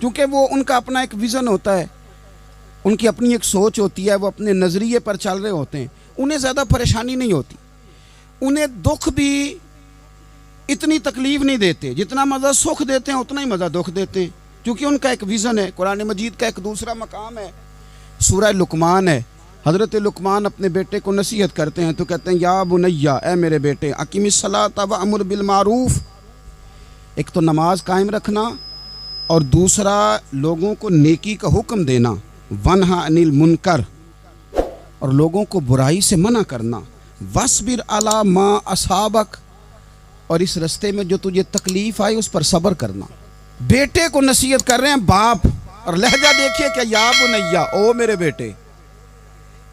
کیونکہ وہ ان کا اپنا ایک ویژن ہوتا ہے، ان کی اپنی ایک سوچ ہوتی ہے، وہ اپنے نظریے پر چل رہے ہوتے ہیں، انہیں زیادہ پریشانی نہیں ہوتی، انہیں دکھ بھی اتنی تکلیف نہیں دیتے، جتنا مزہ سکھ دیتے ہیں اتنا ہی مزہ دکھ دیتے ہیں، کیونکہ ان کا ایک ویژن ہے۔ قرآن مجید کا ایک دوسرا مقام ہے، سورہ لقمان ہے، حضرت لقمان اپنے بیٹے کو نصیحت کرتے ہیں تو کہتے ہیں یا بنیا، اے میرے بیٹے، اقیم الصلاۃ وامر بالمعروف، ایک تو نماز قائم رکھنا اور دوسرا لوگوں کو نیکی کا حکم دینا، ونہا عن المنکر، اور لوگوں کو برائی سے منع کرنا، وصبر علی ما اصابک، اور اس رستے میں جو تجھے تکلیف آئی اس پر صبر کرنا۔ بیٹے کو نصیحت کر رہے ہیں باپ، اور لہجہ دیکھیے کہ یا بنیا، او میرے بیٹے،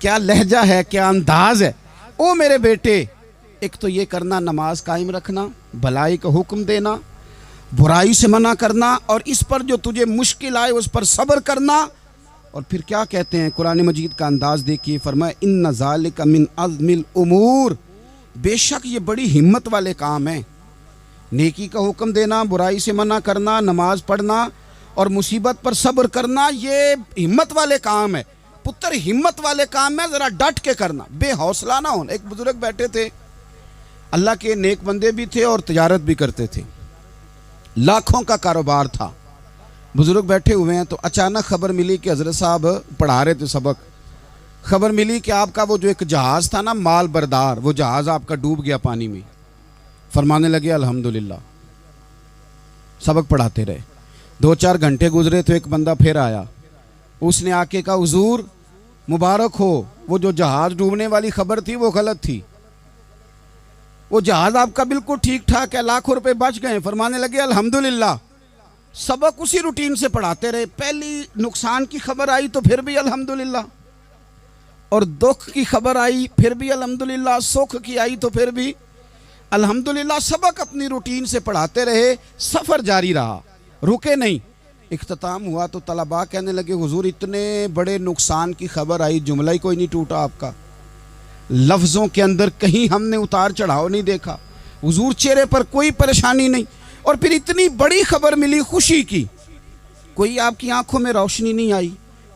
کیا لہجہ ہے، کیا انداز ہے، او میرے بیٹے۔ ایک تو یہ کرنا، نماز قائم رکھنا، بھلائی کا حکم دینا، برائی سے منع کرنا، اور اس پر جو تجھے مشکل آئے اس پر صبر کرنا۔ اور پھر کیا کہتے ہیں، قرآن مجید کا انداز دیکھیے، فرمایا ان ذالک من عزم الامور، بے شک یہ بڑی ہمت والے کام ہیں، نیکی کا حکم دینا، برائی سے منع کرنا، نماز پڑھنا اور مصیبت پر صبر کرنا، یہ ہمت والے کام ہے پتر، ہمت والے کام میں ذرا ڈٹ کے کرنا، بے حوصلہ نہ ہونا۔ ایک بزرگ بیٹھے تھے، اللہ کے نیک بندے بھی تھے اور تجارت بھی کرتے تھے، لاکھوں کا کاروبار تھا، بزرگ بیٹھے ہوئے ہیں تو اچانک خبر ملی کہ حضرت صاحب پڑھا رہے تھے سبق، خبر ملی کہ آپ کا وہ جو ایک جہاز تھا نا مال بردار، وہ جہاز آپ کا ڈوب گیا پانی میں۔ فرمانے لگے الحمدللہ، سبق پڑھاتے رہے، 2-4 گھنٹے گزرے تو ایک بندہ پھر آیا، اس نے آ کے کہا حضور مبارک ہو، وہ جو جہاز ڈوبنے والی خبر تھی وہ غلط تھی، وہ جہاز آپ کا بالکل ٹھیک ٹھاک ہے، لاکھوں روپے بچ گئے۔ فرمانے لگے الحمدللہ، سبق اسی روٹین سے پڑھاتے رہے، پہلی نقصان کی خبر آئی تو پھر بھی الحمدللہ، اور دکھ کی خبر آئی پھر بھی الحمدللہ، سکھ کی آئی تو پھر بھی الحمدللہ، سبق اپنی روٹین سے پڑھاتے رہے، سفر جاری رہا، رکے نہیں۔ اختتام ہوا تو طلباء کہنے لگے حضور اتنے بڑے نقصان کی خبر آئی، جملہ ہی کوئی نہیں ٹوٹا آپ کا، لفظوں کے اندر کہیں ہم نے اتار چڑھاؤ نہیں دیکھا، حضور چہرے پر کوئی پریشانی نہیں، اور پھر اتنی بڑی خبر ملی خوشی کی، کوئی آپ کی آنکھوں میں روشنی نہیں آئی،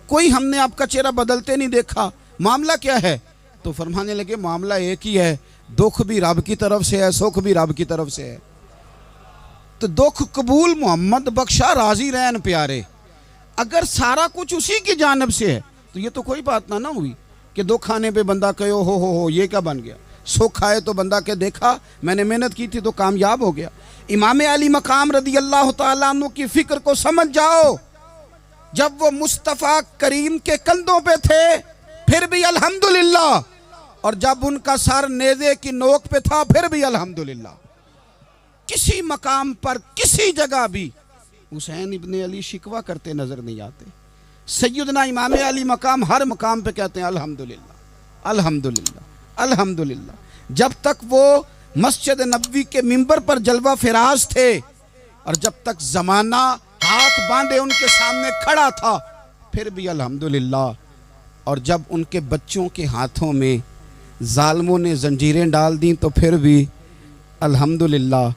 کوئی ہم نے آپ کا چہرہ بدلتے نہیں دیکھا، معاملہ کیا ہے؟ تو فرمانے لگے معاملہ ایک ہی ہے، دکھ بھی رب کی طرف سے ہے، سکھ بھی رب کی طرف سے ہے، تو دکھ قبول محمد بخشا راضی رہن پیارے، اگر سارا کچھ اسی کی جانب سے ہے تو یہ تو کوئی بات نہ ہوئی کہ دکھ آنے پہ بندہ کہے ہو یہ کیا بن گیا، سکھ آئے تو بندہ کہ دیکھا میں نے محنت کی تھی تو کامیاب ہو گیا۔ امام علی مقام رضی اللہ تعالیٰ عنہ کی فکر کو سمجھ جاؤ، جب وہ مصطفیٰ کریم کے کندھوں پہ تھے پھر بھی الحمدللہ، اور جب ان کا سر نیزے کی نوک پہ تھا پھر بھی الحمدللہ۔ کسی مقام پر کسی جگہ بھی حسین ابن علی شکوہ کرتے نظر نہیں آتے، سیدنا امام علی مقام ہر مقام پہ کہتے ہیں الحمدللہ الحمدللہ الحمدللہ۔ جب تک وہ مسجد نبوی کے منبر پر جلوہ فراز تھے، اور جب تک زمانہ ہاتھ باندھے ان کے سامنے کھڑا تھا پھر بھی الحمدللہ، اور جب ان کے بچوں کے ہاتھوں میں ظالموں نے زنجیریں ڈال دیں تو پھر بھی الحمدللہ،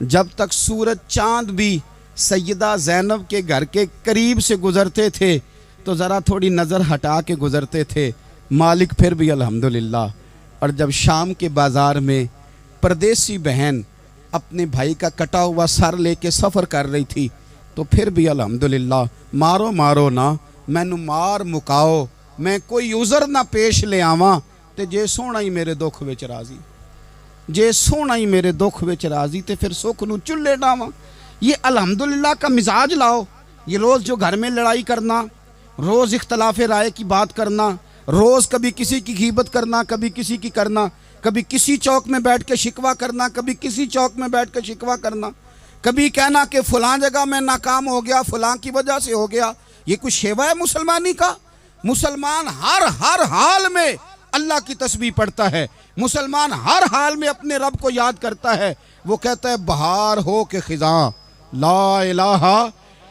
جب تک سورج چاند بھی سیدہ زینب کے گھر کے قریب سے گزرتے تھے تو ذرا تھوڑی نظر ہٹا کے گزرتے تھے، مالک پھر بھی الحمدللہ، اور جب شام کے بازار میں پردیسی بہن اپنے بھائی کا کٹا ہوا سر لے کے سفر کر رہی تھی تو پھر بھی الحمدللہ، مارو نہ مینو مار مکاؤ، میں کوئی عذر نہ پیش لے آواں تے جے سونا ہی میرے دکھ وچ راضی، جے سونا ہی میرے دکھ وچ راضی تے پھر سکھ نو چلے ڈاواں۔ یہ الحمدللہ کا مزاج لاؤ، یہ روز جو گھر میں لڑائی کرنا، روز اختلاف رائے کی بات کرنا، روز کبھی کسی کی غیبت کرنا، کبھی کسی کی کرنا، کبھی کسی چوک میں بیٹھ کے شکوہ کرنا، کبھی کسی چوک میں بیٹھ کے شکوہ کرنا، کبھی کہنا کہ فلاں جگہ میں ناکام ہو گیا، فلاں کی وجہ سے ہو گیا، یہ کچھ شیوا ہے مسلمانی کا؟ مسلمان ہر حال میں اللہ کی تسبیح پڑھتا ہے، مسلمان ہر حال میں اپنے رب کو یاد کرتا ہے، وہ کہتا ہے بہار ہو کے خزاں لا الہ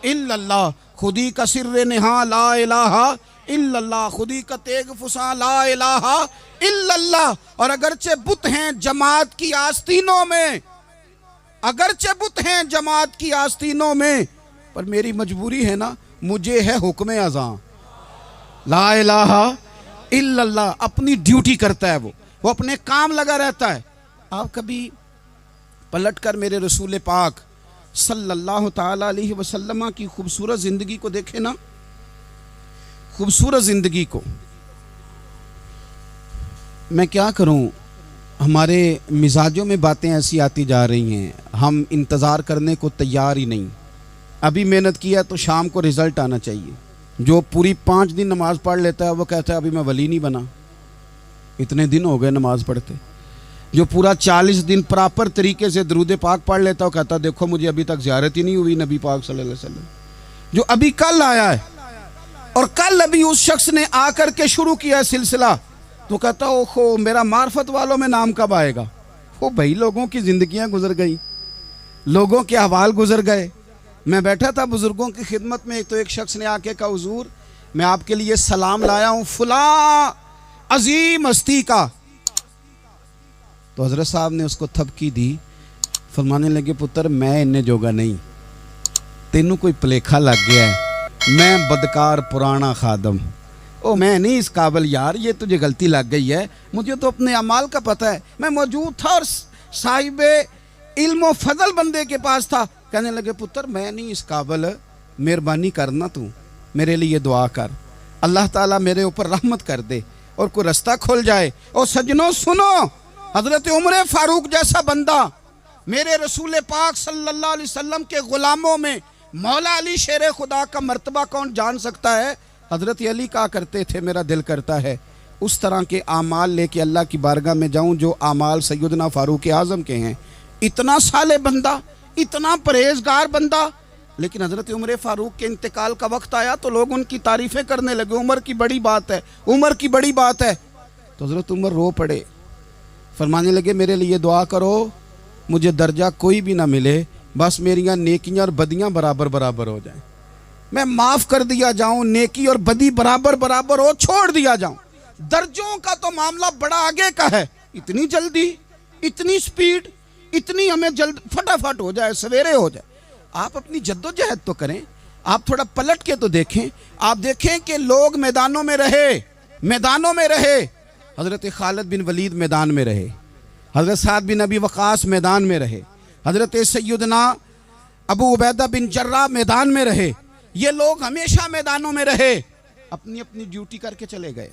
الا اللہ، خودی کا سر نہاں لا الہ الا اللہ، خودی کا تیغ فساں لا الہ الا اللہ۔ اور اگرچہ بت ہیں جماعت کی آستینوں میں، اگرچہ بت ہیں جماعت کی آستینوں میں، پر میری مجبوری ہے نا، مجھے ہے حکم اذاں، لا الہ الا اللہ، اپنی ڈیوٹی کرتا ہے وہ اپنے کام لگا رہتا ہے۔ آپ کبھی پلٹ کر میرے رسول پاک صلی اللہ تعالی علیہ وسلم کی خوبصورت زندگی کو دیکھیں نا، خوبصورت زندگی کو۔ میں کیا کروں، ہمارے مزاجوں میں باتیں ایسی آتی جا رہی ہیں، ہم انتظار کرنے کو تیار ہی نہیں۔ ابھی محنت کیا تو شام کو رزلٹ آنا چاہیے۔ جو پوری 5 دن نماز پڑھ لیتا ہے وہ کہتا ہے ابھی میں ولی نہیں بنا، اتنے دن ہو گئے نماز پڑھتے۔ جو پورا 40 دن پراپر طریقے سے درود پاک پڑھ لیتا ہے وہ کہتا ہے دیکھو مجھے ابھی تک زیارت ہی نہیں ہوئی نبی پاک صلی اللہ علیہ وسلم۔ جو ابھی کل آیا ہے اور کل ابھی اس شخص نے آ کر کے شروع کیا ہے سلسلہ، تو کہتا ہے اوہو میرا معرفت والوں میں نام کب آئے گا؟ وہ بھائی لوگوں کی زندگیاں گزر گئیں، لوگوں کے احوال گزر گئے۔ میں بیٹھا تھا بزرگوں کی خدمت میں، تو ایک شخص نے آ کے کہا حضور میں آپ کے لیے سلام لایا ہوں فلاں عظیم ہستی کا۔ تو حضرت صاحب نے اس کو تھپکی دی، فرمانے لگے پتر میں انہیں جوگا نہیں، تینوں کوئی پلیکھا لگ گیا ہے، میں بدکار پرانا خادم، میں نہیں اس قابل یار، یہ تجھے غلطی لگ گئی ہے، مجھے تو اپنے اعمال کا پتہ ہے، میں موجود تھا اور صاحب علم و فضل بندے کے پاس تھا۔ کہنے لگے پتر میں نہیں اس قابل، مہربانی کرنا تو میرے لیے دعا کر، اللہ تعالیٰ میرے اوپر رحمت کر دے اور کوئی رستہ کھل جائے۔ اور سجنوں سنو، حضرت عمر فاروق جیسا بندہ میرے رسول پاک صلی اللہ علیہ وسلم کے غلاموں میں مولا علی شیر خدا کا مرتبہ کون جان سکتا ہے؟ حضرت علی کہا کرتے تھے میرا دل کرتا ہے اس طرح کے اعمال لے کے اللہ کی بارگاہ میں جاؤں جو اعمال سیدنا فاروق اعظم کے ہیں۔ اتنا صالح بندہ، اتنا پرہیزگار بندہ، لیکن حضرت عمر فاروق کے انتقال کا وقت آیا تو لوگ ان کی تعریفیں کرنے لگے، عمر کی بڑی بات ہے، عمر کی بڑی بات ہے۔ تو حضرت عمر رو پڑے، فرمانے لگے میرے لیے دعا کرو، مجھے درجہ کوئی بھی نہ ملے، بس میریاں نیکیاں اور بدیاں برابر برابر ہو جائیں، میں معاف کر دیا جاؤں، نیکی اور بدی برابر برابر ہو، چھوڑ دیا جاؤں۔ درجوں کا تو معاملہ بڑا آگے کا ہے، اتنی جلدی، اتنی سپیڈ، اتنی ہمیں جلد فٹافٹ ہو جائے، سویرے ہو جائے۔ آپ اپنی جد و جہد تو کریں، آپ تھوڑا پلٹ کے تو دیکھیں، آپ دیکھیں کہ لوگ میدانوں میں رہے، حضرت خالد بن ولید میدان میں رہے، حضرت سعد بن ابی وقاص میدان میں رہے، حضرت سیدنا ابو عبیدہ بن جراح میدان میں رہے، یہ لوگ ہمیشہ میدانوں میں رہے، اپنی اپنی ڈیوٹی کر کے چلے گئے۔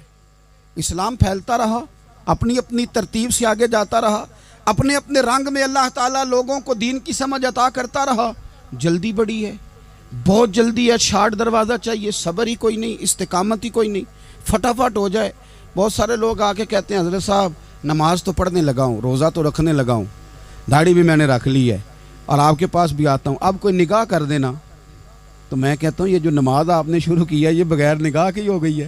اسلام پھیلتا رہا، اپنی اپنی ترتیب سے آگے جاتا رہا، اپنے اپنے رنگ میں اللہ تعالیٰ لوگوں کو دین کی سمجھ عطا کرتا رہا۔ جلدی بڑی ہے، بہت جلدی ہے، شارٹ دروازہ چاہیے، صبر ہی کوئی نہیں، استقامت ہی کوئی نہیں، فٹافٹ ہو جائے۔ بہت سارے لوگ آ کے کہتے ہیں حضرت صاحب نماز تو پڑھنے لگا ہوں، روزہ تو رکھنے لگا ہوں، داڑھی بھی میں نے رکھ لی ہے اور آپ کے پاس بھی آتا ہوں، اب کوئی نگاہ کر دینا۔ تو میں کہتا ہوں یہ جو نماز آپ نے شروع کی ہے یہ بغیر نگاہ کی ہو گئی ہے،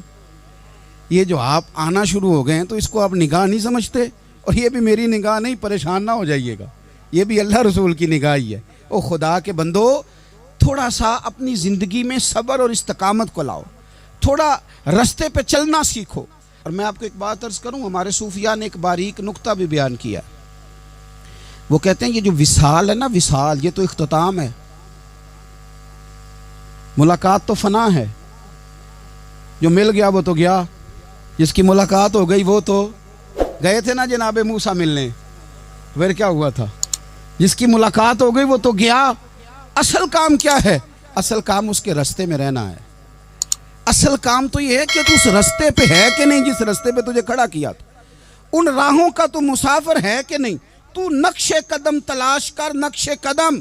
یہ جو آپ آنا شروع ہو گئے ہیں تو اس کو آپ نگاہ نہیں سمجھتے، اور یہ بھی میری نگاہ نہیں، پریشان نہ ہو جائیے گا، یہ بھی اللہ رسول کی نگاہ ہی ہے۔ او خدا کے بندو، تھوڑا سا اپنی زندگی میں صبر اور استقامت کو لاؤ، تھوڑا رستے پہ چلنا سیکھو۔ اور میں آپ کو ایک بات عرض کروں، ہمارے صوفیاء نے ایک باریک نقطہ بھی بیان کیا، وہ کہتے ہیں یہ جو وصال ہے نا، وصال یہ تو اختتام ہے، ملاقات تو فنا ہے، جو مل گیا وہ تو گیا، جس کی ملاقات ہو گئی وہ تو گئے تھے نا جناب موسیٰ ملنے، پھر کیا ہوا تھا؟ جس کی ملاقات ہو گئی وہ تو گیا۔ اصل کام کیا ہے؟ اصل کام اس کے رستے میں رہنا ہے، اصل کام تو یہ ہے کہ تو اس رستے پہ ہے کہ نہیں جس رستے پہ تجھے کھڑا کیا تھا، ان راہوں کا تو مسافر ہے کہ نہیں، تو نقش قدم تلاش کر، نقش قدم۔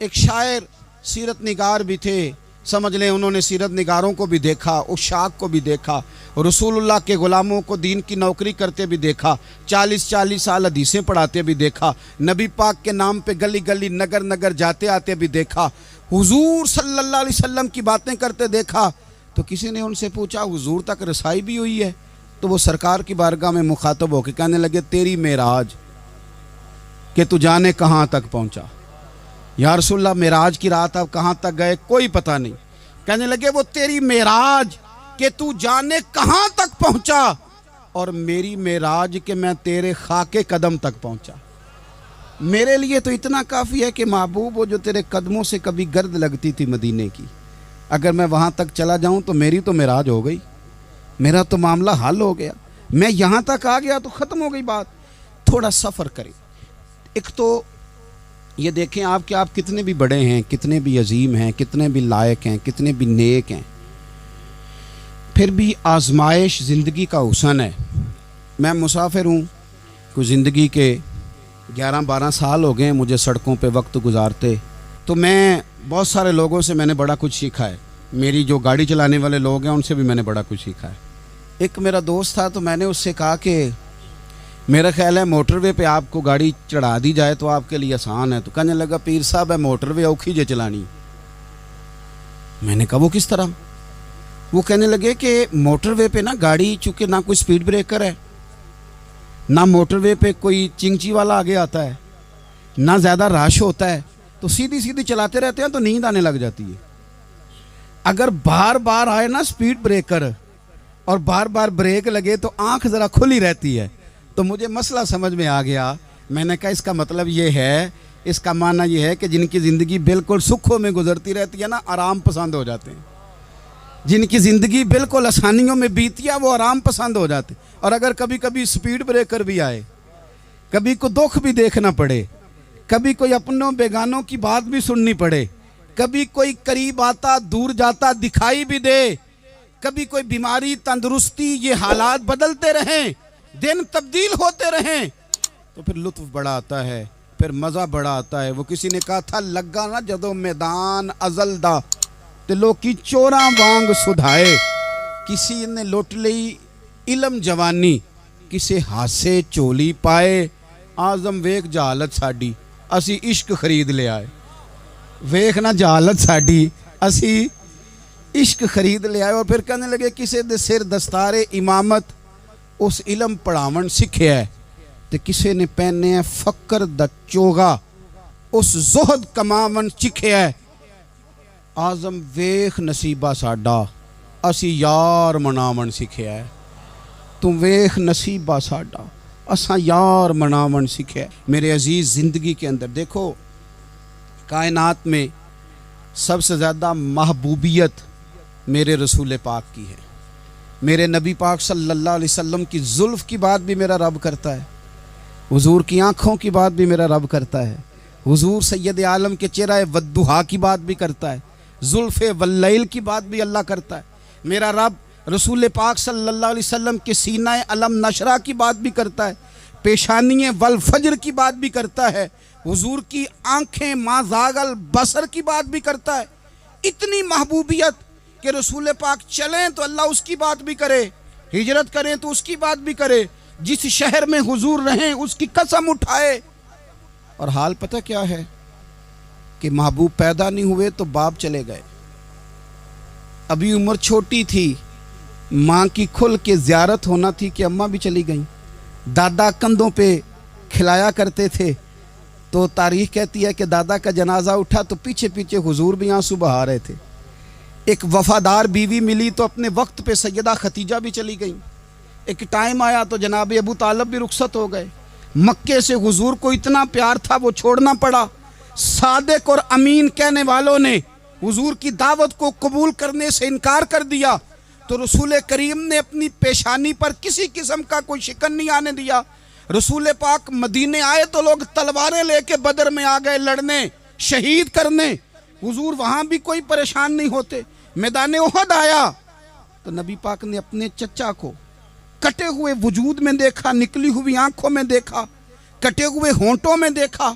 ایک شاعر سیرت نگار بھی تھے، سمجھ لیں انہوں نے سیرت نگاروں کو بھی دیکھا، عشاق کو بھی دیکھا، رسول اللہ کے غلاموں کو دین کی نوکری کرتے بھی دیکھا، 40 سال حدیثیں پڑھاتے بھی دیکھا، نبی پاک کے نام پہ گلی گلی نگر نگر جاتے آتے بھی دیکھا، حضور صلی اللہ علیہ وسلم کی باتیں کرتے دیکھا۔ تو کسی نے ان سے پوچھا حضور تک رسائی بھی ہوئی ہے؟ تو وہ سرکار کی بارگاہ میں مخاطب ہو کے کہنے لگے تیری معراج کہ تو جانے کہاں تک پہنچا، یا رسول اللہ معراج کی رات آپ کہاں تک گئے کوئی پتہ نہیں، کہنے لگے وہ تیری معراج کہ تو جانے کہاں تک پہنچا، اور میری معراج کہ میں تیرے خاک قدم تک پہنچا۔ میرے لیے تو اتنا کافی ہے کہ محبوب وہ جو تیرے قدموں سے کبھی گرد لگتی تھی مدینے کی، اگر میں وہاں تک چلا جاؤں تو میری تو معراج ہو گئی، میرا تو معاملہ حل ہو گیا، میں یہاں تک آ گیا تو ختم ہو گئی بات۔ تھوڑا سفر کریں۔ ایک تو یہ دیکھیں آپ کہ آپ کتنے بھی بڑے ہیں، کتنے بھی عظیم ہیں، کتنے بھی لائق ہیں، کتنے بھی نیک ہیں، پھر بھی آزمائش زندگی کا حسن ہے۔ میں مسافر ہوں، کوئی زندگی کے 11-12 سال ہو گئے ہیں مجھے سڑکوں پہ وقت گزارتے، تو میں بہت سارے لوگوں سے میں نے بڑا کچھ سیکھا ہے۔ میری جو گاڑی چلانے والے لوگ ہیں ان سے بھی میں نے بڑا کچھ سیکھا ہے۔ ایک میرا دوست تھا تو میں نے اس سے کہا کہ میرا خیال ہے موٹر وے پہ آپ کو گاڑی چڑھا دی جائے تو آپ کے لیے آسان ہے، تو کہنے لگا پیر صاحب ہے موٹر وے اوکھی جے چلانی۔ میں نے کہا وہ کس طرح؟ وہ کہنے لگے کہ موٹر وے پہ نا گاڑی چونکہ نہ کوئی سپیڈ بریکر ہے، نہ موٹر وے پہ کوئی چنگچی والا آگے آتا ہے، نہ زیادہ رش ہوتا ہے، تو سیدھی سیدھی چلاتے رہتے ہیں تو نیند آنے لگ جاتی ہے۔ اگر بار بار آئے نا سپیڈ بریکر اور بار بار بریک لگے تو آنکھ ذرا کھلی رہتی ہے۔ تو مجھے مسئلہ سمجھ میں آ گیا۔ میں نے کہا اس کا مطلب یہ ہے، اس کا معنی یہ ہے کہ جن کی زندگی بالکل سکھوں میں گزرتی رہتی ہے نا، آرام پسند ہو جاتے ہیں۔ جن کی زندگی بالکل آسانیوں میں بیتی ہے وہ آرام پسند ہو جاتے ہیں۔ اور اگر کبھی کبھی سپیڈ بریکر بھی آئے، کبھی کو دکھ بھی دیکھنا پڑے، کبھی کوئی اپنوں بیگانوں کی بات بھی سننی پڑے، کبھی کوئی قریب آتا دور جاتا دکھائی بھی دے، کبھی کوئی بیماری تندرستی، یہ حالات بدلتے رہیں، دن تبدیل ہوتے رہیں، تو پھر لطف بڑا آتا ہے، پھر مزہ بڑا آتا ہے۔ وہ کسی نے کہا تھا لگا نا جدو میدان ازل دا تے لوکی چوراں وانگ سدھائے، کسی نے لوٹ لئی علم جوانی، کسے ہاسے چولی پائے، آزم ویک جہالت ساڈی اسی عشق خرید لے آئے۔ ویکھ نا جہالت ساڈی اسی عشق خرید لے آئے۔ اور پھر کہنے لگے کسے دے سر دستار امامت اس علم پڑھاون سکھیا ہے، تے کسے نے پہنے فقر دا چوغا اس زہد کماون چکھیا ہے۔ آزم ویخ نصیبہ ساڈا اسی یار مناون سکھیا ہے۔ تم ویخ نصیبہ ساڈا اساں یار مناون سکھیا ہے۔ میرے عزیز زندگی کے اندر دیکھو، کائنات میں سب سے زیادہ محبوبیت میرے رسول پاک کی ہے۔ میرے نبی پاک صلی اللہ علیہ وسلم کی زلف کی بات بھی میرا رب کرتا ہے، حضور کی آنکھوں کی بات بھی میرا رب کرتا ہے، حضور سید عالم کے چہرہ والضحیٰ کی بات بھی کرتا ہے، زلف واللیل کی بات بھی اللہ کرتا ہے۔ میرا رب رسول پاک صلی اللہ علیہ وسلم کے سینہ علم نشرہ کی بات بھی کرتا ہے، پیشانی والفجر کی بات بھی کرتا ہے، حضور کی آنکھیں ما زاغ البصر کی بات بھی کرتا ہے۔ اتنی محبوبیت کہ رسول پاک چلیں تو اللہ اس کی بات بھی کرے، ہجرت کریں تو اس کی بات بھی کرے، جس شہر میں حضور رہیں اس کی قسم اٹھائے۔ اور حال پتہ کیا ہے کہ محبوب پیدا نہیں ہوئے تو باپ چلے گئے، ابھی عمر چھوٹی تھی، ماں کی کھل کے زیارت ہونا تھی کہ اماں بھی چلی گئیں، دادا کندھوں پہ کھلایا کرتے تھے، تو تاریخ کہتی ہے کہ دادا کا جنازہ اٹھا تو پیچھے پیچھے حضور بھی آنسو بہا رہے تھے۔ ایک وفادار بیوی ملی تو اپنے وقت پہ سیدہ خدیجہ بھی چلی گئیں۔ ایک ٹائم آیا تو جناب ابو طالب بھی رخصت ہو گئے۔ مکے سے حضور کو اتنا پیار تھا وہ چھوڑنا پڑا۔ صادق اور امین کہنے والوں نے حضور کی دعوت کو قبول کرنے سے انکار کر دیا تو رسول کریم نے اپنی پیشانی پر کسی قسم کا کوئی شکن نہیں آنے دیا۔ رسول پاک مدینے آئے تو لوگ تلواریں لے کے بدر میں آ گئے لڑنے، شہید کرنے، حضور وہاں بھی کوئی پریشان نہیں ہوتے۔ میدان احد آیا تو نبی پاک نے اپنے چچا کو کٹے ہوئے وجود میں دیکھا، نکلی ہوئی آنکھوں میں دیکھا، کٹے ہوئے ہونٹوں میں دیکھا۔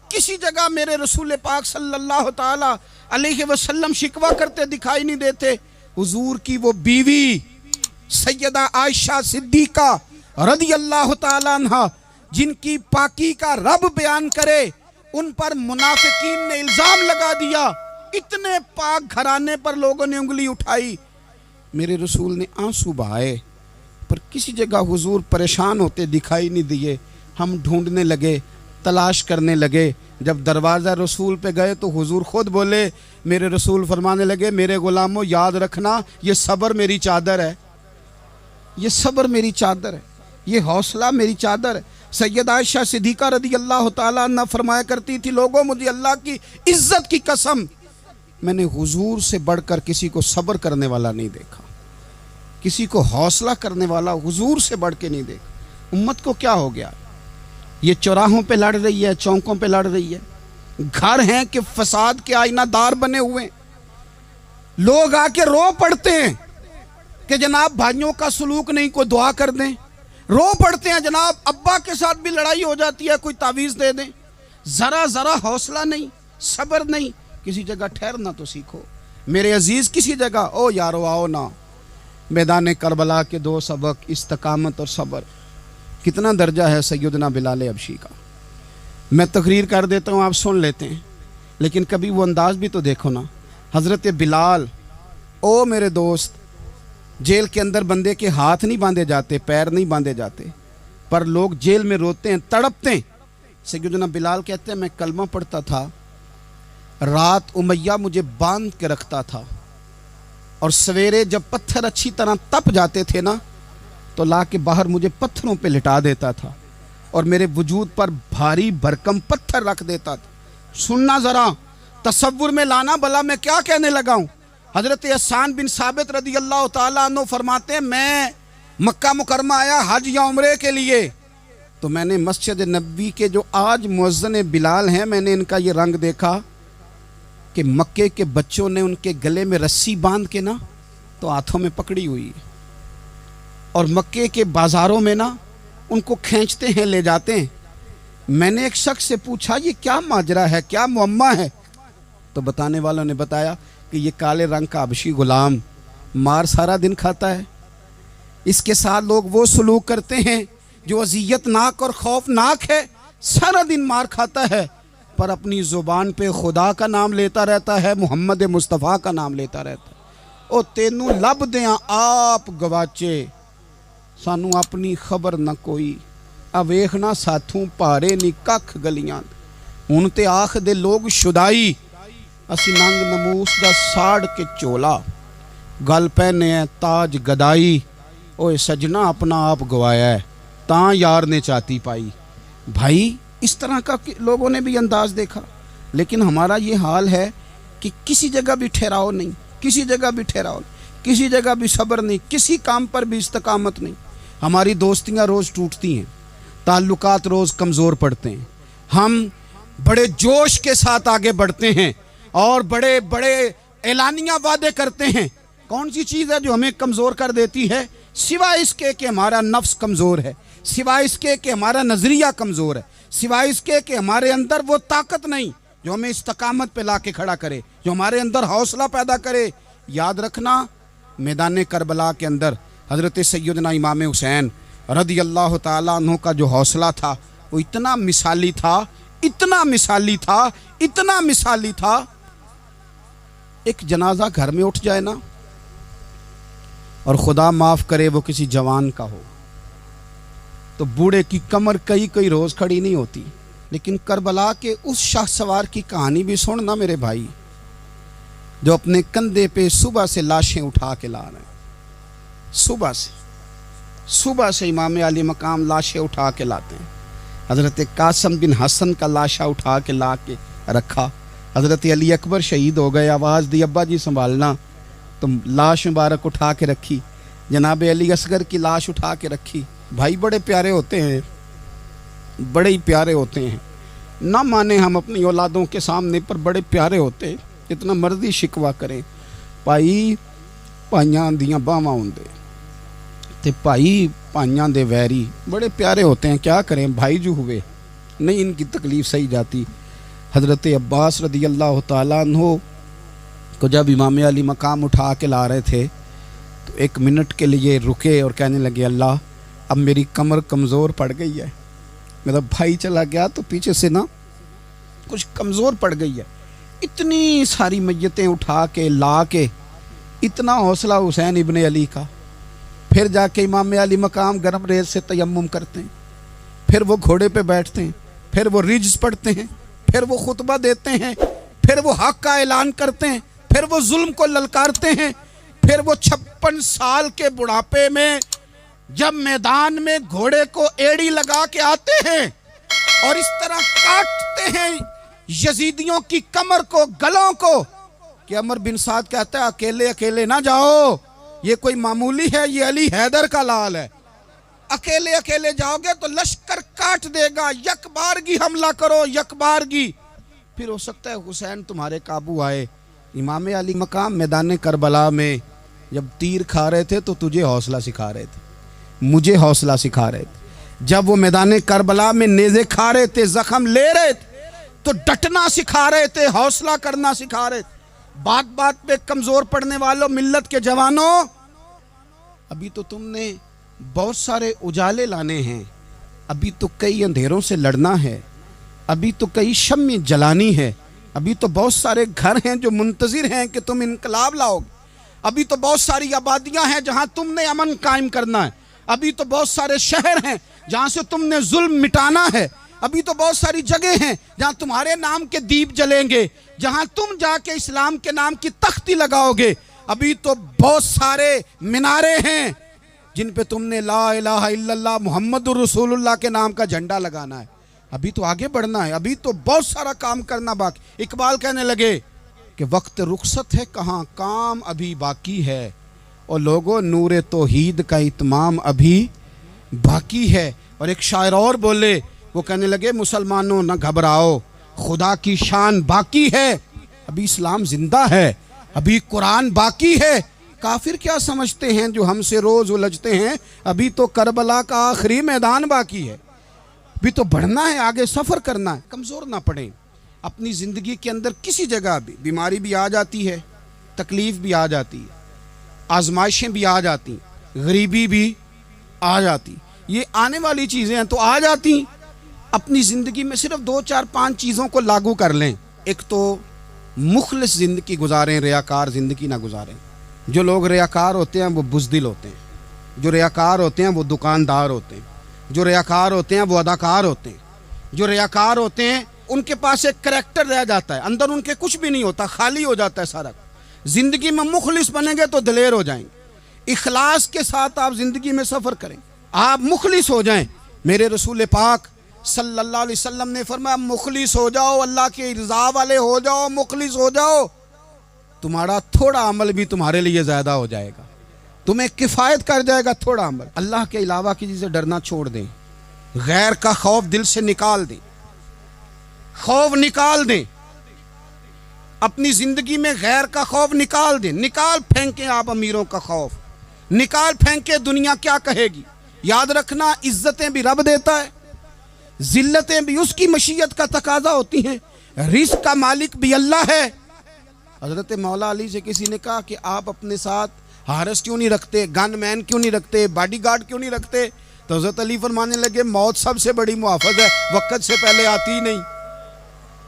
کسی جگہ میرے رسول پاک صلی اللہ تعالی علیہ وسلم شکوہ کرتے دکھائی نہیں دیتے۔ حضور کی وہ بیوی سیدہ عائشہ صدیقہ رضی اللہ تعالیٰ عنہ جن کی پاکی کا رب بیان کرے، ان پر منافقین نے الزام لگا دیا، اتنے پاک گھرانے پر لوگوں نے انگلی اٹھائی۔ میرے رسول نے آنسو بہائے پر کسی جگہ حضور پریشان ہوتے دکھائی نہیں دیے۔ ہم ڈھونڈنے لگے، تلاش کرنے لگے۔ جب دروازہ رسول پہ گئے تو حضور خود بولے، میرے رسول فرمانے لگے میرے غلاموں یاد رکھنا یہ صبر میری چادر ہے، یہ صبر میری چادر ہے، یہ حوصلہ میری چادر ہے۔ سیدہ عائشہ صدیقہ رضی اللہ تعالیٰ عنہ فرمایا کرتی تھی لوگوں مجھے اللہ کی عزت کی قسم میں نے حضور سے بڑھ کر کسی کو صبر کرنے والا نہیں دیکھا، کسی کو حوصلہ کرنے والا حضور سے بڑھ کے نہیں دیکھا۔ امت کو کیا ہو گیا؟ یہ چوراہوں پہ لڑ رہی ہے، چوکوں پہ لڑ رہی ہے، گھر ہیں کہ فساد کے آئینہ دار بنے ہوئے ہیں۔ لوگ آ کے رو پڑتے ہیں کہ جناب بھائیوں کا سلوک نہیں، کوئی دعا کر دیں، رو پڑتے ہیں جناب ابا کے ساتھ بھی لڑائی ہو جاتی ہے، کوئی تعویذ دے دیں، ذرا حوصلہ نہیں، صبر نہیں، کسی جگہ ٹھہرنا تو سیکھو میرے عزیز، کسی جگہ او یارو آؤ نا، میدان کربلا کے دو سبق استقامت اور صبر۔ کتنا درجہ ہے سیدنا بلال حبشی کا، میں تقریر کر دیتا ہوں آپ سن لیتے ہیں، لیکن کبھی وہ انداز بھی تو دیکھو نا۔ حضرت بلال، او میرے دوست، جیل کے اندر بندے کے ہاتھ نہیں باندھے جاتے، پیر نہیں باندھے جاتے، پر لوگ جیل میں روتے ہیں، تڑپتے ہیں۔ سیدنا بلال کہتے ہیں میں کلمہ پڑھتا تھا، رات امیہ مجھے باندھ کے رکھتا تھا، اور سویرے جب پتھر اچھی طرح تپ جاتے تھے نا تو لا کے باہر مجھے پتھروں پہ لٹا دیتا تھا اور میرے وجود پر بھاری بھرکم پتھر رکھ دیتا تھا۔ سننا ذرا، تصور میں لانا بلا میں کیا کہنے لگا ہوں۔ حضرت حسان بن ثابت رضی اللہ تعالیٰ عنہ فرماتے ہیں میں مکہ مکرمہ آیا حج یا عمرے کے لیے، تو میں نے مسجد نبوی کے جو آج مؤذن بلال ہیں میں نے ان کا یہ رنگ دیکھا کہ مکے کے بچوں نے ان کے گلے میں رسی باندھ کے نا تو ہاتھوں میں پکڑی ہوئی، اور مکے کے بازاروں میں نا ان کو کھینچتے ہیں لے جاتے ہیں۔ میں نے ایک شخص سے پوچھا یہ کیا ماجرا ہے، کیا معمہ ہے؟ تو بتانے والوں نے بتایا کہ یہ کالے رنگ کا حبشی غلام مار سارا دن کھاتا ہے، اس کے ساتھ لوگ وہ سلوک کرتے ہیں جو اذیت ناک اور خوفناک ہے، سارا دن مار کھاتا ہے پر اپنی زبان پہ خدا کا نام لیتا رہتا ہے، محمد مصطفیٰ کا نام لیتا رہتا ہے۔ او تینوں لب دیاں آپ گواچے، سانو اپنی خبر نہ کوئی، اویخنا ساتھوں پارے نی ککھ گلیاں، ہن تے آخ دے لوگ شدائی، اسی ننگ نموس دا ساڑ کے چولا، گل پہنے ہیں تاج گدائی، اوے سجنا اپنا آپ گوایا ہے تاں یار نے چاتی پائی۔ بھائی اس طرح کا لوگوں نے بھی انداز دیکھا، لیکن ہمارا یہ حال ہے کہ کسی جگہ بھی ٹھہراؤ نہیں، کسی جگہ بھی ٹھہراؤ نہیں، کسی جگہ بھی صبر نہیں، کسی کام پر بھی استقامت نہیں۔ ہماری دوستیاں روز ٹوٹتی ہیں، تعلقات روز کمزور پڑتے ہیں، ہم بڑے جوش کے ساتھ آگے بڑھتے ہیں اور بڑے بڑے اعلانیہ وعدے کرتے ہیں۔ کون سی چیز ہے جو ہمیں کمزور کر دیتی ہے؟ سوائے اس کے کہ ہمارا نفس کمزور ہے، سوائے اس کے کہ ہمارا نظریہ کمزور ہے، سوائے اس کے کہ ہمارے اندر وہ طاقت نہیں جو ہمیں استقامت پہ لا کے کھڑا کرے، جو ہمارے اندر حوصلہ پیدا کرے۔ یاد رکھنا میدان کربلا کے اندر حضرت سیدنا امام حسین رضی اللہ تعالیٰ عنہ کا جو حوصلہ تھا وہ اتنا مثالی تھا، اتنا مثالی تھا، اتنا مثالی تھا۔ ایک جنازہ گھر میں اٹھ جائے نا اور خدا معاف کرے وہ کسی جوان کا ہو تو بوڑھے کی کمر کئی روز کھڑی نہیں ہوتی، لیکن کربلا کے اس شاہ سوار کی کہانی بھی سننا میرے بھائی، جو اپنے کندھے پہ صبح سے لاشیں اٹھا کے لا رہے ہیں، صبح سے امام علی مقام لاشیں اٹھا کے لاتے ہیں۔ حضرت قاسم بن حسن کا لاشا اٹھا کے لا کے رکھا، حضرت علی اکبر شہید ہو گئے، آواز دی ابا جی سنبھالنا، تو لاش مبارک اٹھا کے رکھی، جناب علی اصغر کی لاش اٹھا کے رکھی۔ بھائی بڑے پیارے ہوتے ہیں، بڑے ہی پیارے ہوتے ہیں، نہ مانے ہم اپنی اولادوں کے سامنے، پر بڑے پیارے ہوتے ہیں، جتنا مرضی شکوہ کریں۔ بھائی پائیاں دیاں باواں ہوندے تے بھائی پائیاں دے ویری، بڑے پیارے ہوتے ہیں، کیا کریں بھائی جو ہوئے نہیں ان کی تکلیف سہی جاتی۔ حضرت عباس رضی اللہ تعالیٰ عنہ کو جب امام علی مقام اٹھا کے لا رہے تھے تو ایک منٹ کے لیے رکے اور کہنے لگے اللہ اب میری کمر کمزور پڑ گئی ہے، میرا بھائی چلا گیا تو پیچھے سے نا کچھ کمزور پڑ گئی ہے، اتنی ساری میتیں اٹھا کے لا کے، اتنا حوصلہ حسین ابن علی کا۔ پھر جا کے امام علی مقام گرم ریت سے تیمم کرتے ہیں، پھر وہ گھوڑے پہ بیٹھتے ہیں، پھر وہ رجز پڑھتے ہیں، پھر وہ خطبہ دیتے ہیں، پھر وہ حق کا اعلان کرتے ہیں، پھر وہ ظلم کو للکارتے ہیں، پھر وہ 56 سال کے بڑھاپے میں جب میدان میں گھوڑے کو ایڑی لگا کے آتے ہیں اور اس طرح کاٹتے ہیں یزیدیوں کی کمر کو، گلوں کو، کہ عمر بن سعد کہتا ہے اکیلے اکیلے نہ جاؤ، یہ کوئی معمولی ہے، یہ علی حیدر کا لال ہے، اکیلے اکیلے جاؤ گے تو لشکر کاٹ دے گا، یک بارگی حملہ کرو، یک بارگی، پھر ہو سکتا ہے حسین تمہارے قابو آئے۔ امام علی مقام میدان کربلا میں جب تیر کھا رہے تھے تو تجھے حوصلہ سکھا رہے تھے، مجھے حوصلہ سکھا رہے تھے۔ جب وہ میدان کربلا میں نیزے کھا رہے تھے، زخم لے رہے تھے، تو ڈٹنا سکھا رہے تھے، حوصلہ کرنا سکھا رہے تھے۔ بات بات پہ کمزور پڑنے والوں، ملت کے جوانوں، ابھی تو تم نے بہت سارے اجالے لانے ہیں، ابھی تو کئی اندھیروں سے لڑنا ہے، ابھی تو کئی شمع جلانی ہے، ابھی تو بہت سارے گھر ہیں جو منتظر ہیں کہ تم انقلاب لاؤ گے، ابھی تو بہت ساری آبادیاں ہیں جہاں تم نے امن قائم کرنا ہے، ابھی تو بہت سارے شہر ہیں جہاں سے تم نے ظلم مٹانا ہے، ابھی تو بہت ساری جگہ ہیں جہاں تمہارے نام کے دیپ جلیں گے، جہاں تم جا کے اسلام کے نام کی تختی لگاؤ گے، ابھی تو بہت سارے مینارے ہیں جن پہ تم نے لا الہ الا اللہ محمد الرسول اللہ کے نام کا جھنڈا لگانا ہے، ابھی تو آگے بڑھنا ہے، ابھی تو بہت سارا کام کرنا باقی۔ اقبال کہنے لگے کہ وقت رخصت ہے کہاں، کام ابھی باقی ہے، اور لوگوں نور توحید کا اتمام ابھی باقی ہے۔ اور ایک شاعر اور بولے، وہ کہنے لگے مسلمانوں نہ گھبراؤ، خدا کی شان باقی ہے، ابھی اسلام زندہ ہے، ابھی قرآن باقی ہے۔ کافر کیا سمجھتے ہیں جو ہم سے روز الجھتے ہیں، ابھی تو کربلا کا آخری میدان باقی ہے، ابھی تو بڑھنا ہے، آگے سفر کرنا ہے۔ کمزور نہ پڑیں، اپنی زندگی کے اندر کسی جگہ بھی بیماری بھی آ جاتی ہے، تکلیف بھی آ جاتی ہے، آزمائشیں بھی آ جاتی، غریبی بھی آ جاتی، یہ آنے والی چیزیں ہیں تو آ جاتی۔ اپنی زندگی میں صرف 2 4 5 چیزوں کو لاگو کر لیں۔ ایک تو مخلص زندگی گزاریں، ریاکار زندگی نہ گزاریں۔ جو لوگ ریاکار ہوتے ہیں وہ بزدل ہوتے ہیں، جو ریاکار ہوتے ہیں وہ دکاندار ہوتے ہیں، جو ریاکار ہوتے ہیں وہ اداکار ہوتے ہیں، جو ریاکار ہوتے ہیں ان کے پاس ایک کریکٹر رہ جاتا ہے، اندر ان کے کچھ بھی نہیں ہوتا، خالی ہو جاتا ہے سارا۔ زندگی میں مخلص بنیں گے تو دلیر ہو جائیں گے، اخلاص کے ساتھ آپ زندگی میں سفر کریں، آپ مخلص ہو جائیں۔ میرے رسول پاک صلی اللہ علیہ وسلم نے فرمایا مخلص ہو جاؤ، اللہ کے رضا والے ہو جاؤ، مخلص ہو جاؤ، تمہارا تھوڑا عمل بھی تمہارے لیے زیادہ ہو جائے گا، تمہیں کفایت کر جائے گا تھوڑا عمل۔ اللہ کے علاوہ کسی سے ڈرنا چھوڑ دیں، غیر کا خوف دل سے نکال دیں، خوف نکال دیں، اپنی زندگی میں غیر کا خوف نکال دیں، نکال پھینکیں آپ امیروں کا خوف، نکال پھینکیں دنیا کیا کہے گی۔ یاد رکھنا عزتیں بھی رب دیتا ہے، ذلتیں بھی اس کی مشیت کا تقاضا ہوتی ہیں، رزق کا مالک بھی اللہ ہے۔ حضرت مولا علی سے کسی نے کہا کہ آپ اپنے ساتھ حارس کیوں نہیں رکھتے، گن مین کیوں نہیں رکھتے، باڈی گارڈ کیوں نہیں رکھتے؟ تو حضرت علی فرمانے لگے موت سب سے بڑی محافظ ہے، وقت سے پہلے آتی نہیں،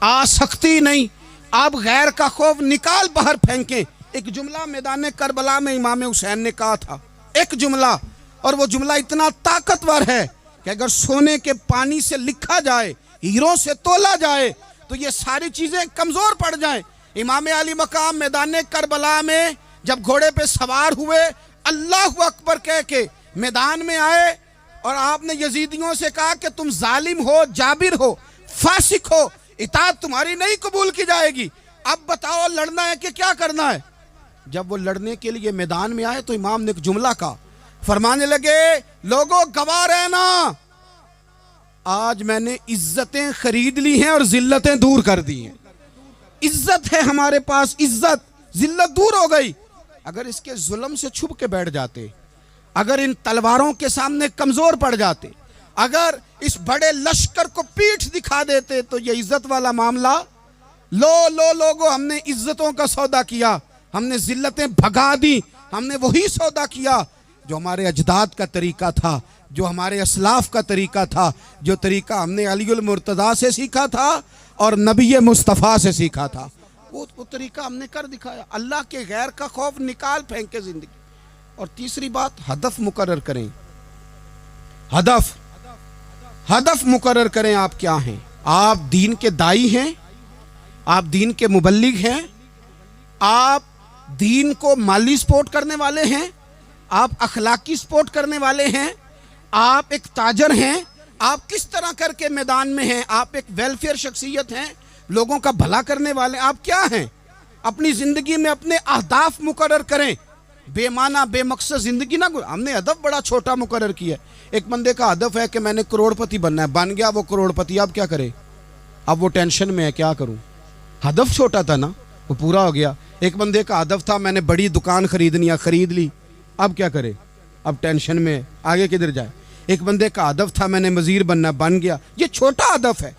آ سکتی نہیں۔ آپ غیر کا خوف نکال باہر پھینکیں۔ ایک جملہ میدان کربلا میں امام حسین نے کہا تھا، ایک جملہ، اور وہ جملہ اتنا طاقتور ہے کہ اگر سونے کے پانی سے لکھا جائے، ہیروں سے تولا جائے تو یہ ساری چیزیں کمزور پڑ جائیں۔ امام علی مقام میدان کربلا میں جب گھوڑے پہ سوار ہوئے، اللہ اکبر کہہ کے میدان میں آئے، اور آپ نے یزیدیوں سے کہا کہ تم ظالم ہو، جابر ہو، فاسق ہو، اطاعت تمہاری نہیں قبول کی جائے گی، اب بتاؤ لڑنا ہے کہ کیا کرنا ہے؟ جب وہ لڑنے کے لیے میدان میں آئے تو امام نے ایک جملہ کہا، فرمانے لگے لوگوں گواہ رہنا، آج میں نے عزتیں خرید لی ہیں اور ذلتیں دور کر دی ہیں۔ عزت ہے ہمارے پاس، عزت، ذلت دور ہو گئی۔ اگر اس کے ظلم سے چھپ کے بیٹھ جاتے، اگر ان تلواروں کے سامنے کمزور پڑ جاتے، اگر اس بڑے لشکر کو پیٹھ دکھا دیتے تو یہ عزت والا معاملہ، لوگوں ہم نے عزتوں کا سودا کیا، ہم نے ذلتیں بھگا دی، ہم نے وہی سودا کیا جو ہمارے اجداد کا طریقہ تھا، جو ہمارے اسلاف کا طریقہ تھا، جو طریقہ ہم نے علی المرتضیٰ سے سیکھا تھا اور نبی مصطفیٰ سے سیکھا تھا، وہ طریقہ ہم نے کر دکھایا۔ اللہ کے غیر کا خوف نکال پھینکے زندگی۔ اور تیسری بات، ہدف مقرر کریں، ہدف مقرر کریں۔ آپ کیا ہیں؟ آپ دین کے دائی ہیں، آپ دین کے مبلغ ہیں، آپ دین کو مالی سپورٹ کرنے والے ہیں، آپ اخلاقی سپورٹ کرنے والے ہیں، آپ ایک تاجر ہیں، آپ کس طرح کر کے میدان میں ہیں، آپ ایک ویلفیئر شخصیت ہیں، لوگوں کا بھلا کرنے والے، آپ کیا ہیں؟ اپنی زندگی میں اپنے اہداف مقرر کریں، بے معنی بے مقصد زندگی نہ گزاریں۔ ہم نے ہدف بڑا چھوٹا مقرر کیا ہے۔ ایک بندے کا ہدف ہے کہ میں نے کروڑ پتی بننا ہے، بن گیا وہ کروڑ پتی، اب کیا کرے؟ اب وہ ٹینشن میں ہے، کیا کروں؟ ہدف چھوٹا تھا نا، وہ پورا ہو گیا۔ ایک بندے کا ہدف تھا میں نے بڑی دکان خریدنی ہے، خرید لی، اب کیا کرے؟ اب ٹینشن میں ہے، آگے کدھر جائے؟ ایک بندے کا ہدف تھا میں نے وزیر بننا، بن گیا۔ یہ چھوٹا ہدف ہے،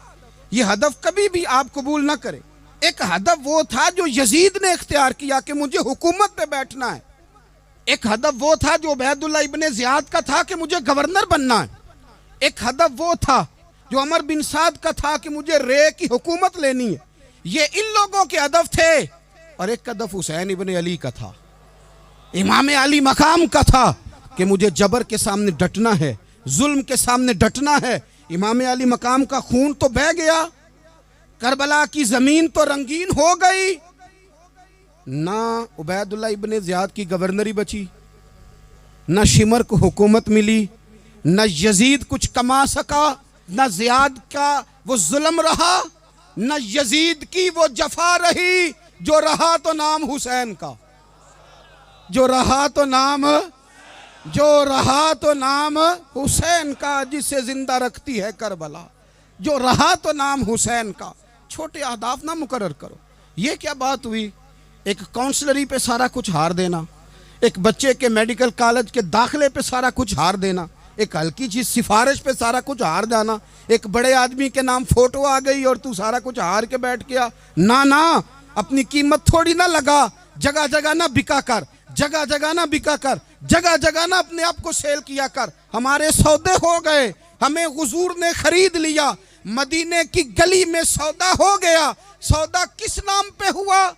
یہ ہدف کبھی بھی آپ قبول نہ کریں۔ ایک ہدف وہ تھا جو یزید نے اختیار کیا کہ مجھے حکومت پہ بیٹھنا ہے۔ ایک ہدف وہ تھا جو عبید اللہ ابن زیاد کا تھا کہ مجھے گورنر بننا ہے۔ ایک ہدف وہ تھا جو عمر بن سعد کا تھا کہ مجھے رے کی حکومت لینی ہے۔ یہ ان لوگوں کے ہدف تھے، اور ایک ہدف حسین ابن علی کا تھا، امام علی مقام کا تھا کہ مجھے جبر کے سامنے ڈٹنا ہے، ظلم کے سامنے ڈٹنا ہے۔ امام علی مقام کا خون تو بہہ گیا، کربلا کی زمین تو رنگین ہو گئی، نہ عبید اللہ ابن زیاد کی گورنری بچی، نہ شمر کو حکومت ملی، نہ یزید کچھ کما سکا، نہ زیاد کا وہ ظلم رہا، نہ یزید کی وہ جفا رہی۔ جو رہا تو نام حسین کا، جو رہا تو نام حسین کا، جسے زندہ رکھتی ہے کربلا، جو رہا تو نام حسین کا۔ چھوٹے اہداف نہ مقرر کرو۔ یہ کیا بات ہوئی؟ ایک کونسلری پہ سارا کچھ ہار دینا، ایک بچے کے میڈیکل کالج کے داخلے پہ سارا کچھ ہار دینا، ایک ہلکی چیز سفارش پہ سارا کچھ ہار جانا، ایک بڑے آدمی کے نام فوٹو آ گئی اور تو سارا کچھ ہار کے بیٹھ گیا۔ نہ، اپنی قیمت تھوڑی نہ لگا، جگہ جگہ نہ بکا کر، جگہ جگہ نہ بکا کر، جگہ جگہ نہ اپنے آپ کو سیل کیا کر۔ ہمارے سودے ہو گئے، ہمیں حضور نے خرید لیا، مدینے کی گلی میں سودا ہو گیا۔ سودا کس نام پہ ہوا؟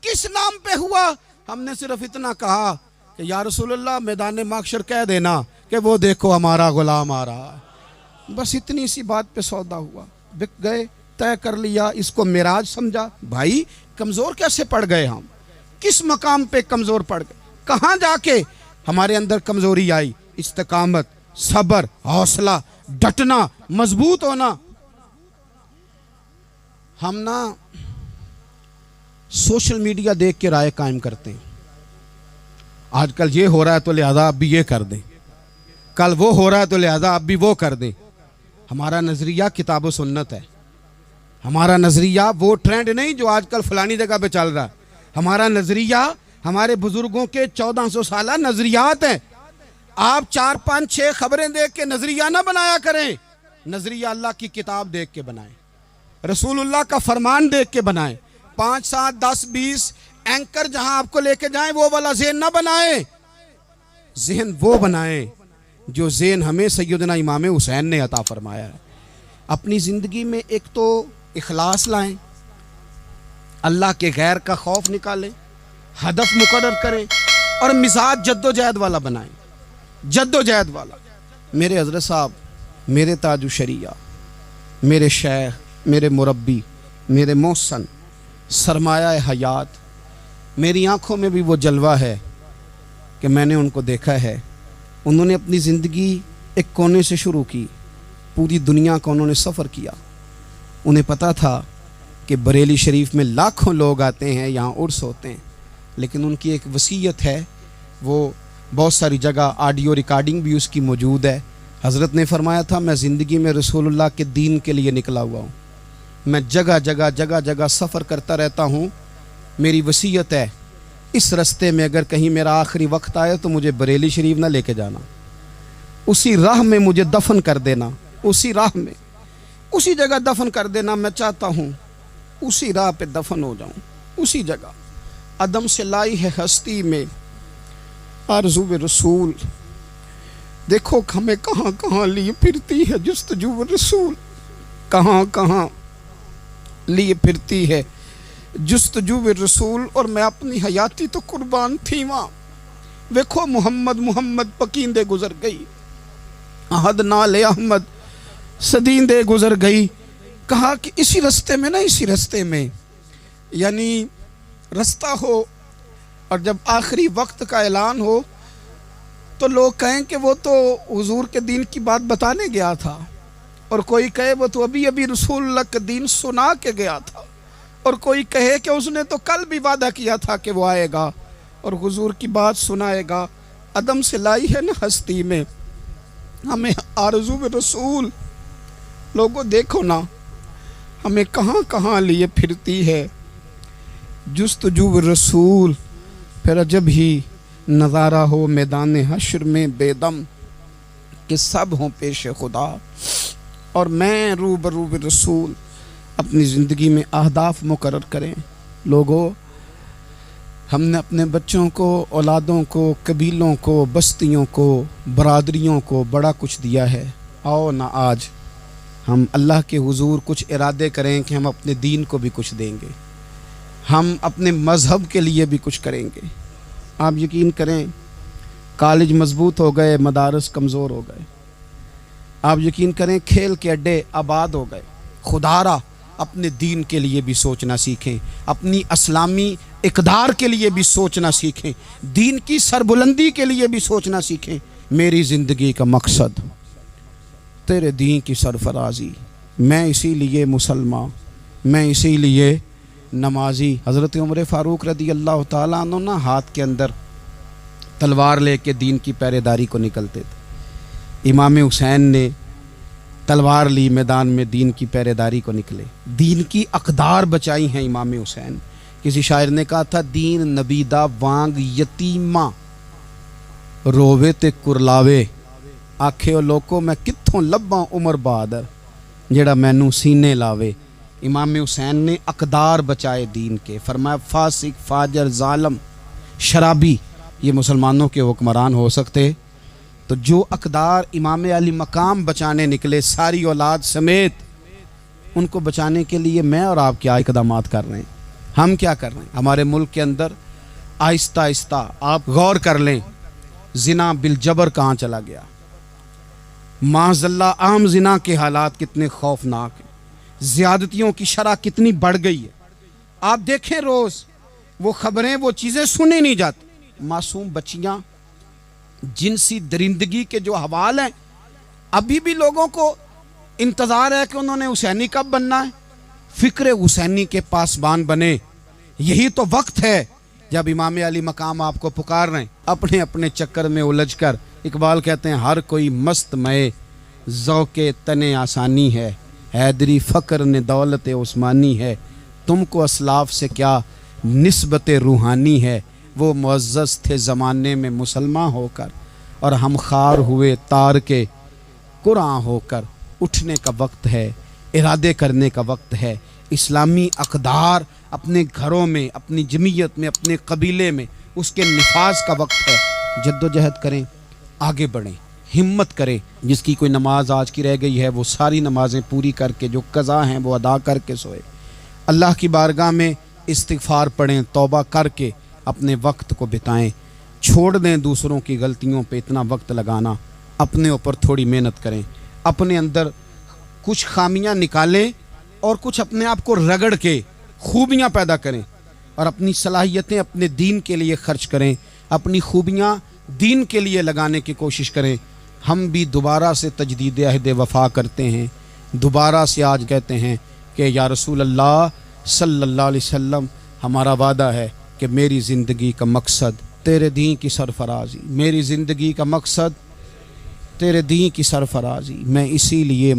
کس نام پہ ہوا؟ ہم نے صرف اتنا کہا کہ یا رسول اللہ میدان محشر کہہ دینا کہ وہ دیکھو ہمارا غلام آ رہا ہے۔ بس اتنی سی بات پہ سودا ہوا، بک گئے، طے کر لیا، اس کو معراج سمجھا۔ بھائی کمزور کیسے پڑ گئے ہم؟ کس مقام پہ کمزور پڑ گئے؟ کہاں جا کے ہمارے اندر کمزوری آئی؟ استقامت، صبر، حوصلہ، ڈٹنا، مضبوط ہونا۔ ہم نا سوشل میڈیا دیکھ کے رائے قائم کرتے ہیں، آج کل یہ ہو رہا ہے تو لہذا اب بھی یہ کر دیں، کل وہ ہو رہا ہے تو لہذا اب بھی وہ کر دیں۔ ہمارا نظریہ کتاب و سنت ہے، ہمارا نظریہ وہ ٹرینڈ نہیں جو آج کل فلانی جگہ پہ چل رہا ہے۔ ہمارا نظریہ ہمارے بزرگوں کے 1400 سالہ نظریات ہیں۔ آپ 4 5 6 خبریں دیکھ کے نظریہ نہ بنایا کریں، نظریہ اللہ کی کتاب دیکھ کے بنائیں، رسول اللہ کا فرمان دیکھ کے بنائیں۔ 5 7 10 20 اینکر جہاں آپ کو لے کے جائیں وہ والا ذہن نہ بنائیں، ذہن وہ بنائیں جو ذہن ہمیں سیدنا امام حسین نے عطا فرمایا ہے۔ اپنی زندگی میں ایک تو اخلاص لائیں، اللہ کے غیر کا خوف نکالیں، ہدف مقرر کریں، اور مزاج جد و جہد والا بنائیں، جد و جہد والا۔ میرے حضرت صاحب، میرے تاج الشریعہ، میرے شیخ، میرے مربی، میرے محسن، سرمایہ حیات، میری آنکھوں میں بھی وہ جلوہ ہے کہ میں نے ان کو دیکھا ہے۔ انہوں نے اپنی زندگی ایک کونے سے شروع کی، پوری دنیا کا انہوں نے سفر کیا۔ انہیں پتہ تھا کہ بریلی شریف میں لاکھوں لوگ آتے ہیں، یہاں عرس ہوتے ہیں، لیکن ان کی ایک وصیت ہے، وہ بہت ساری جگہ آڈیو ریکارڈنگ بھی اس کی موجود ہے۔ حضرت نے فرمایا تھا میں زندگی میں رسول اللہ کے دین کے لیے نکلا ہوا ہوں، میں جگہ جگہ سفر کرتا رہتا ہوں، میری وصیت ہے اس رستے میں اگر کہیں میرا آخری وقت آئے تو مجھے بریلی شریف نہ لے کے جانا، اسی راہ میں مجھے دفن کر دینا، اسی راہ میں، اسی جگہ دفن کر دینا۔ میں چاہتا ہوں اسی راہ پہ دفن ہو جاؤں، اسی جگہ۔ عدم سے لائی ہے ہستی میں آرزو رسول، دیکھو ہمیں کہاں کہاں لیے پھرتی ہے جستجو رسول، کہاں کہاں لیے پھرتی ہے جستجو رسول، اور میں اپنی حیاتی تو قربان تھی وہاں۔ دیکھو محمد پکیندے گزر گئی، احد نال احمد صدیندے گزر گئی۔ کہا کہ اسی رستے میں نا، اسی رستے میں، یعنی رستہ ہو اور جب آخری وقت کا اعلان ہو تو لوگ کہیں کہ وہ تو حضور کے دین کی بات بتانے گیا تھا، اور کوئی کہے وہ تو ابھی ابھی رسول اللہ کا دین سنا کے گیا تھا، اور کوئی کہے کہ اس نے تو کل بھی وعدہ کیا تھا کہ وہ آئے گا اور حضور کی بات سنائے گا۔ عدم سے لائی ہے نا ہستی میں ہمیں آرزو رسول۔ لوگوں دیکھو نا ہمیں کہاں کہاں لیے پھرتی ہے جستجو رسول، پھر عجب ہی نظارہ ہو میدان حشر میں بے دم کہ سب ہوں پیش خدا اور میں روبرو رسول۔ اپنی زندگی میں اہداف مقرر کریں لوگوں۔ ہم نے اپنے بچوں کو، اولادوں کو، قبیلوں کو، بستیوں کو، برادریوں کو بڑا کچھ دیا ہے۔ آؤ نہ آج ہم اللہ کے حضور کچھ ارادے کریں کہ ہم اپنے دین کو بھی کچھ دیں گے، ہم اپنے مذہب کے لیے بھی کچھ کریں گے۔ آپ یقین کریں کالج مضبوط ہو گئے، مدارس کمزور ہو گئے۔ آپ یقین کریں کھیل کے اڈے آباد ہو گئے۔ خدا را اپنے دین کے لیے بھی سوچنا سیکھیں، اپنی اسلامی اقدار کے لیے بھی سوچنا سیکھیں، دین کی سربلندی کے لیے بھی سوچنا سیکھیں۔ میری زندگی کا مقصد تیرے دین کی سرفرازی، میں اسی لیے مسلمان، میں اسی لیے نمازی۔ حضرت عمر فاروق رضی اللہ تعالیٰ عنہ نا ہاتھ کے اندر تلوار لے کے دین کی پہرے داری کو نکلتے تھے۔ امام حسین نے تلوار لی، میدان میں دین کی پہرے داری کو نکلے، دین کی اقدار بچائی ہیں امام حسین۔ کسی شاعر نے کہا تھا دین نبیدہ وانگ یتیماں رووے تے کرلاوے، آکھے او لوکو میں کتھوں لباں عمر بہادر جڑا مینوں سینے لاوے۔ امام حسین نے اقدار بچائے دین کے۔ فرمایا فاسق، فاجر، ظالم، شرابی یہ مسلمانوں کے حکمران ہو سکتے؟ تو جو اقدار امام علی مقام بچانے نکلے ساری اولاد سمیت، ان کو بچانے کے لیے میں اور آپ کیا اقدامات کر رہے ہیں؟ ہم کیا کر رہے ہیں؟ ہمارے ملک کے اندر آہستہ آہستہ آپ غور کر لیں زنا بالجبر کہاں چلا گیا۔ معاذ اللہ عام زنا کے حالات کتنے خوفناک ہیں، زیادتیوں کی شرح کتنی بڑھ گئی ہے۔ آپ دیکھیں روز وہ خبریں، وہ چیزیں سنی نہیں جاتی۔ معصوم بچیاں، جنسی درندگی کے جو حوال ہیں، ابھی بھی لوگوں کو انتظار ہے کہ انہوں نے حسینی کب بننا ہے، فکر حسینی کے پاسبان بنے۔ یہی تو وقت ہے جب امام علی مقام آپ کو پکار رہے ہیں۔ اپنے اپنے چکر میں الجھ کر اقبال کہتے ہیں ہر کوئی مست مئے ذوق تنے آسانی ہے، حیدری فقر نے دولت عثمانی ہے، تم کو اسلاف سے کیا نسبت روحانی ہے۔ وہ معزز تھے زمانے میں مسلمان ہو کر، اور ہم خار ہوئے تار کے قرآن ہو کر۔ اٹھنے کا وقت ہے، ارادے کرنے کا وقت ہے، اسلامی اقدار اپنے گھروں میں، اپنی جمعیت میں، اپنے قبیلے میں اس کے نفاذ کا وقت ہے۔ جد و جہد کریں، آگے بڑھیں، ہمت کریں۔ جس کی کوئی نماز آج کی رہ گئی ہے وہ ساری نمازیں پوری کر کے، جو قضا ہیں وہ ادا کر کے سوئے۔ اللہ کی بارگاہ میں استغفار پڑھیں، توبہ کر کے اپنے وقت کو بتائیں۔ چھوڑ دیں دوسروں کی غلطیوں پہ اتنا وقت لگانا، اپنے اوپر تھوڑی محنت کریں، اپنے اندر کچھ خامیاں نکالیں اور کچھ اپنے آپ کو رگڑ کے خوبیاں پیدا کریں، اور اپنی صلاحیتیں اپنے دین کے لیے خرچ کریں، اپنی خوبیاں دین کے لیے لگانے کی کوشش کریں۔ ہم بھی دوبارہ سے تجدید عہد وفا کرتے ہیں، دوبارہ سے آج کہتے ہیں کہ یا رسول اللہ صلی اللہ علیہ وسلم، ہمارا وعدہ ہے کہ میری زندگی کا مقصد تیرے دین کی سرفرازی، میری زندگی کا مقصد تیرے دین کی سرفرازی، میں اسی لیے